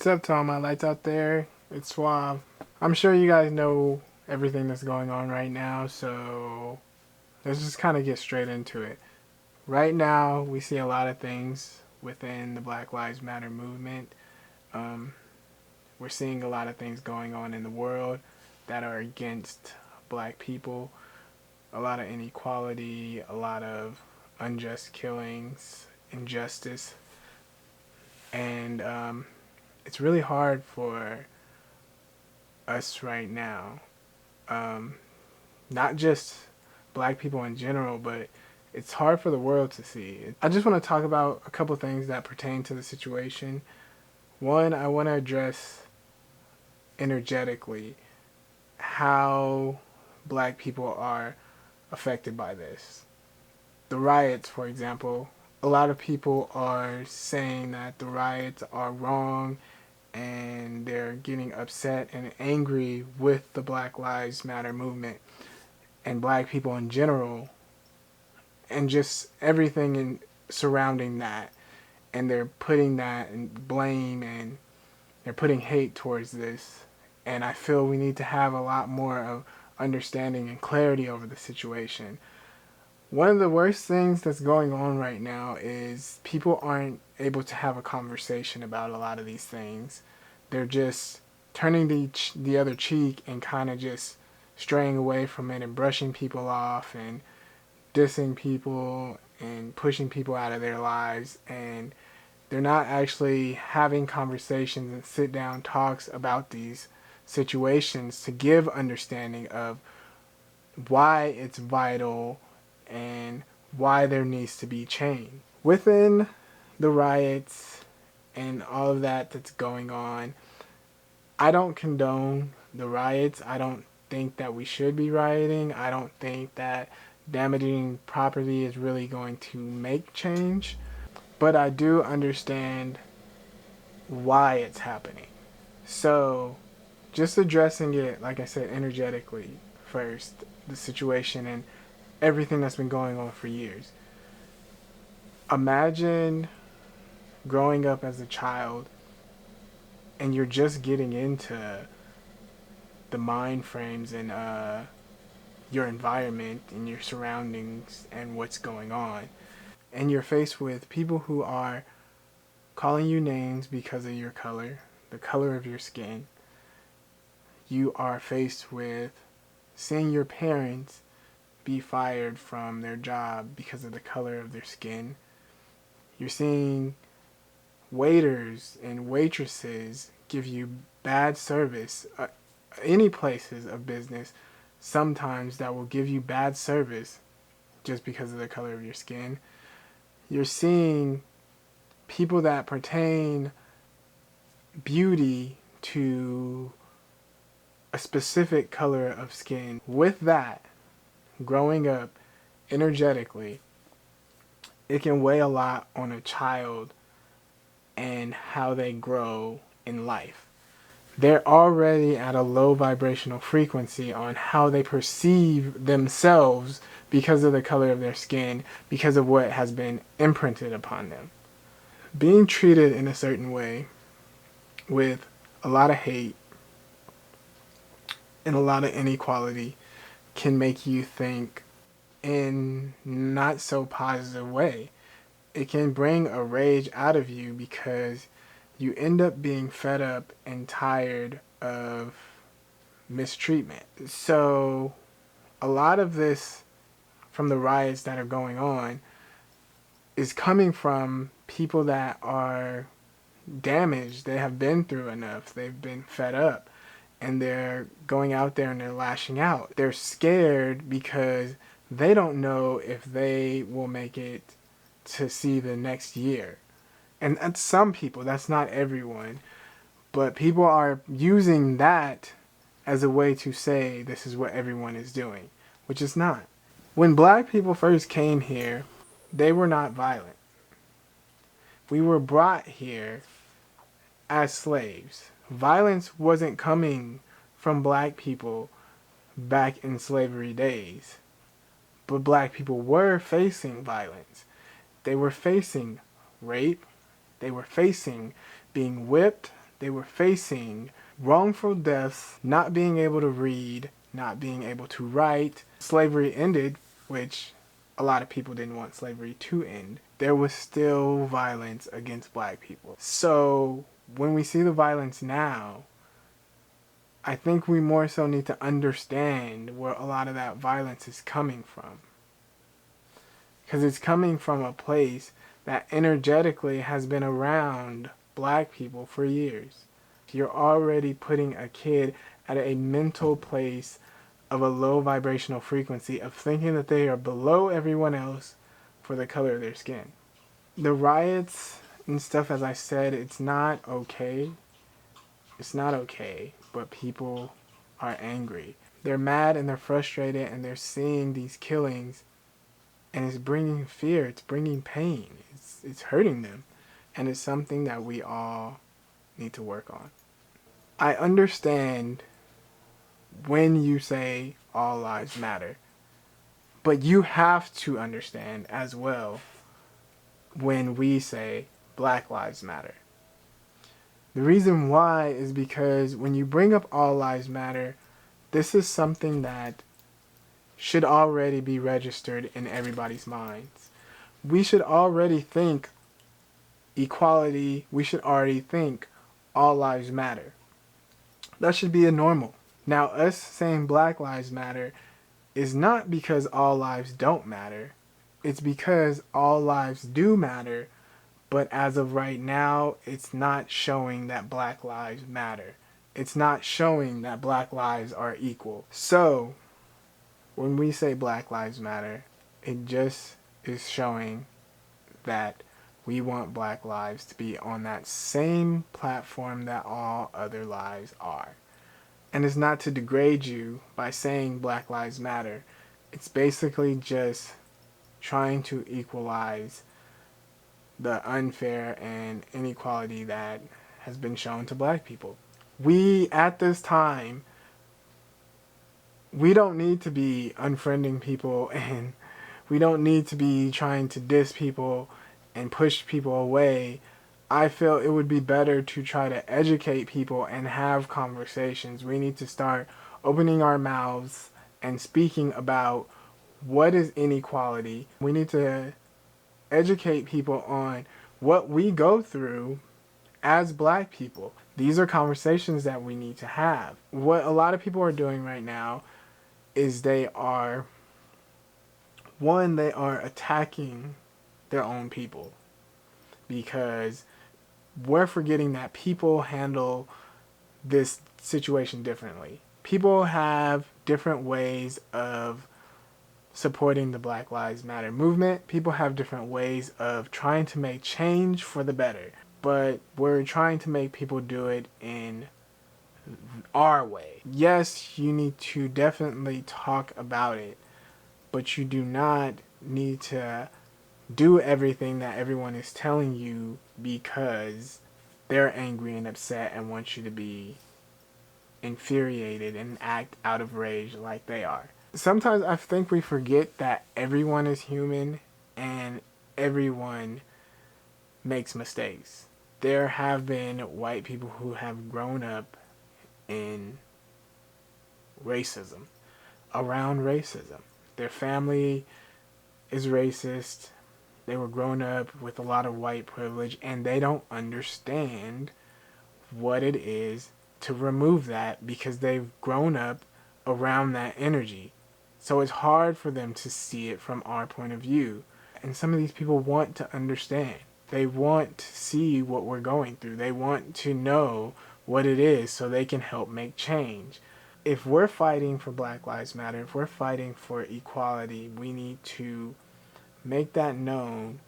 What's up to all my lights out there? It's Suave. I'm sure you guys know everything that's going on right now, so let's just kind of get straight into it. Right now, we see a lot of things within the Black Lives Matter movement. Um, we're seeing a lot of things going on in the world that are against black people. A lot of inequality, a lot of unjust killings, injustice, and it's really hard for us right now. Um, Not just black people in general, but it's hard for the world to see. I just want to talk about a couple things that pertain to the situation. One, I want to address energetically how black people are affected by this. The riots, for example, a lot of people are saying that the riots are wrong and they're getting upset and angry with the Black Lives Matter movement and black people in general and just everything in surrounding that, and they're putting that and blame and they're putting hate towards this, and I feel we need to have a lot more of understanding and clarity over the situation. One of the worst things that's going on right now is people aren't able to have a conversation about a lot of these things. They're just turning the other cheek and kind of just straying away from it and brushing people off and dissing people and pushing people out of their lives, and they're not actually having conversations and sit down talks about these situations to give understanding of why it's vital and why there needs to be change. Within the riots and all of that that's going on, I don't condone the riots. I don't think that we should be rioting. I don't think that damaging property is really going to make change. But I do understand why it's happening. So, just addressing it, like I said, energetically first, the situation and everything that's been going on for years. Imagine growing up as a child and you're just getting into the mind frames and your environment and your surroundings and what's going on. And you're faced with people who are calling you names because of your color, the color of your skin. You are faced with seeing your parents be fired from their job because of the color of their skin. You're seeing waiters and waitresses give you bad service. Any places of business, sometimes that will give you bad service just because of the color of your skin. You're seeing people that pertain beauty to a specific color of skin. With that, growing up energetically, it can weigh a lot on a child and how they grow in life. They're already at a low vibrational frequency on how they perceive themselves because of the color of their skin, because of what has been imprinted upon them. Being treated in a certain way with a lot of hate and a lot of inequality can make you think in not so positive way. It can bring a rage out of you because you end up being fed up and tired of mistreatment. So a lot of this from the riots that are going on is coming from people that are damaged. They have been through enough. They've been fed up and they're going out there and they're lashing out. They're scared because they don't know if they will make it to see the next year. And that's some people, that's not everyone. But people are using that as a way to say this is what everyone is doing, which is not. When black people first came here, they were not violent. We were brought here as slaves. Violence wasn't coming from black people back in slavery days. But black people were facing violence. They were facing rape. They were facing being whipped. They were facing wrongful deaths, not being able to read, not being able to write. Slavery ended, which a lot of people didn't want slavery to end. There was still violence against black people. So when we see the violence now, I think we more so need to understand where a lot of that violence is coming from. Because it's coming from a place that energetically has been around black people for years. You're already putting a kid at a mental place of a low vibrational frequency of thinking that they are below everyone else for the color of their skin. The riots and stuff, as I said, it's not okay. It's not okay, but people are angry. They're mad and they're frustrated and they're seeing these killings, and it's bringing fear, it's bringing pain, it's hurting them, and it's something that we all need to work on. I understand when you say all lives matter, but you have to understand as well when we say Black Lives Matter. The reason why is because when you bring up all lives matter, this is something that should already be registered in everybody's minds. We should already think equality, we should already think all lives matter. That should be a normal. Now, us saying Black Lives Matter is not because all lives don't matter. It's because all lives do matter, but as of right now, it's not showing that Black lives matter. It's not showing that Black lives are equal. So, when we say Black Lives Matter, it just is showing that we want Black lives to be on that same platform that all other lives are. And it's not to degrade you by saying Black Lives Matter. It's basically just trying to equalize the unfair and inequality that has been shown to black people. We, at this time, we don't need to be unfriending people, and we don't need to be trying to diss people and push people away. I feel it would be better to try to educate people and have conversations. We need to start opening our mouths and speaking about what is inequality. We need to educate people on what we go through as black people. These are conversations that we need to have. What a lot of people are doing right now is they are attacking their own people, because we're forgetting that people handle this situation differently. People have different ways of supporting the Black Lives Matter movement. People have different ways of trying to make change for the better. But we're trying to make people do it in our way. Yes, you need to definitely talk about it, but you do not need to do everything that everyone is telling you because they're angry and upset and want you to be infuriated and act out of rage like they are. Sometimes I think we forget that everyone is human and everyone makes mistakes. There have been white people who have grown up in racism, around racism. Their family is racist. They were grown up with a lot of white privilege, and they don't understand what it is to remove that because they've grown up around that energy. So it's hard for them to see it from our point of view. And some of these people want to understand. They want to see what we're going through. They want to know what it is so they can help make change. If we're fighting for Black Lives Matter, if we're fighting for equality, we need to make that known.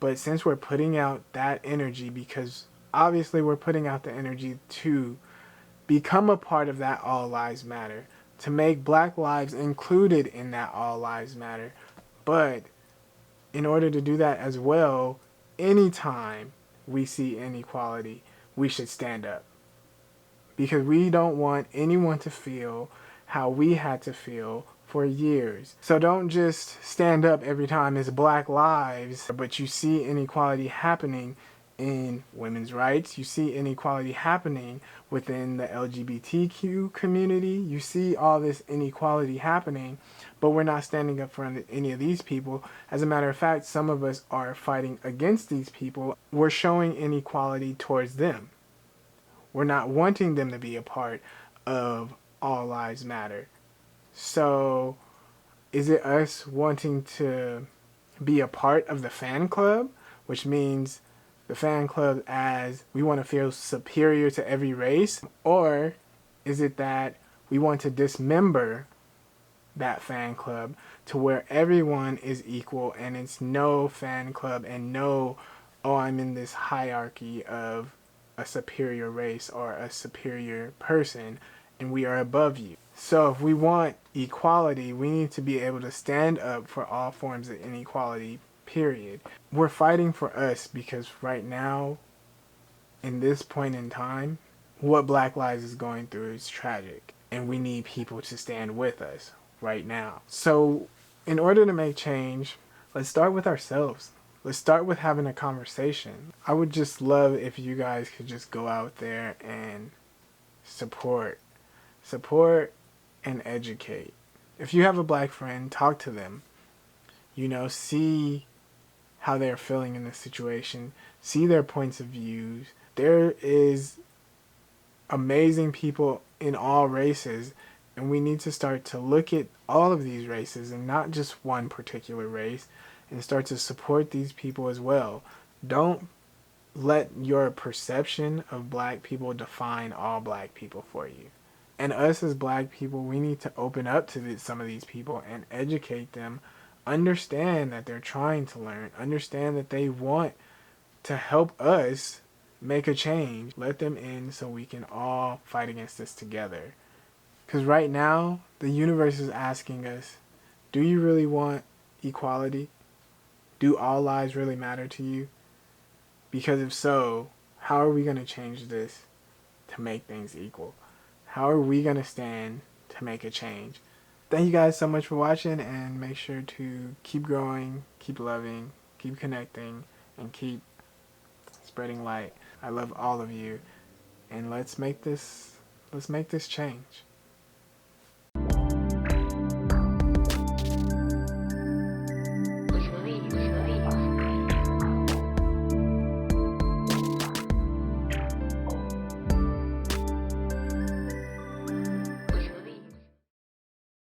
But since we're putting out that energy, because obviously we're putting out the energy to become a part of that all lives matter, to make black lives included in that all lives matter. But in order to do that as well, anytime we see inequality, we should stand up. Because we don't want anyone to feel how we had to feel for years. So don't just stand up every time it's Black Lives, but you see inequality happening in women's rights. You see inequality happening within the LGBTQ community. You see all this inequality happening, but we're not standing up for any of these people. As a matter of fact, some of us are fighting against these people. We're showing inequality towards them. We're not wanting them to be a part of All Lives Matter. So, is it us wanting to be a part of the fan club, which means the fan club as we want to feel superior to every race? Or is it that we want to dismember that fan club to where everyone is equal and it's no fan club and no, oh, I'm in this hierarchy of a superior race or a superior person and we are above you? So if we want equality, we need to be able to stand up for all forms of inequality, period. We're fighting for us because right now, in this point in time, what Black Lives is going through is tragic. And we need people to stand with us right now. So in order to make change, let's start with ourselves. Let's start with having a conversation. I would just love if you guys could just go out there and support and educate. If you have a black friend, talk to them. See how they're feeling in this situation. See their points of views. There is amazing people in all races, and we need to start to look at all of these races and not just one particular race and start to support these people as well. Don't let your perception of black people define all black people for you. And us as black people, we need to open up to some of these people and educate them. Understand that they're trying to learn. Understand that they want to help us make a change. Let them in so we can all fight against this together. Because right now, the universe is asking us, do you really want equality? Do all lives really matter to you? Because if so, how are we going to change this to make things equal? How are we going to stand to make a change? Thank you guys so much for watching, and make sure to keep growing, keep loving, keep connecting, and keep spreading light. I love all of you, and let's make this change.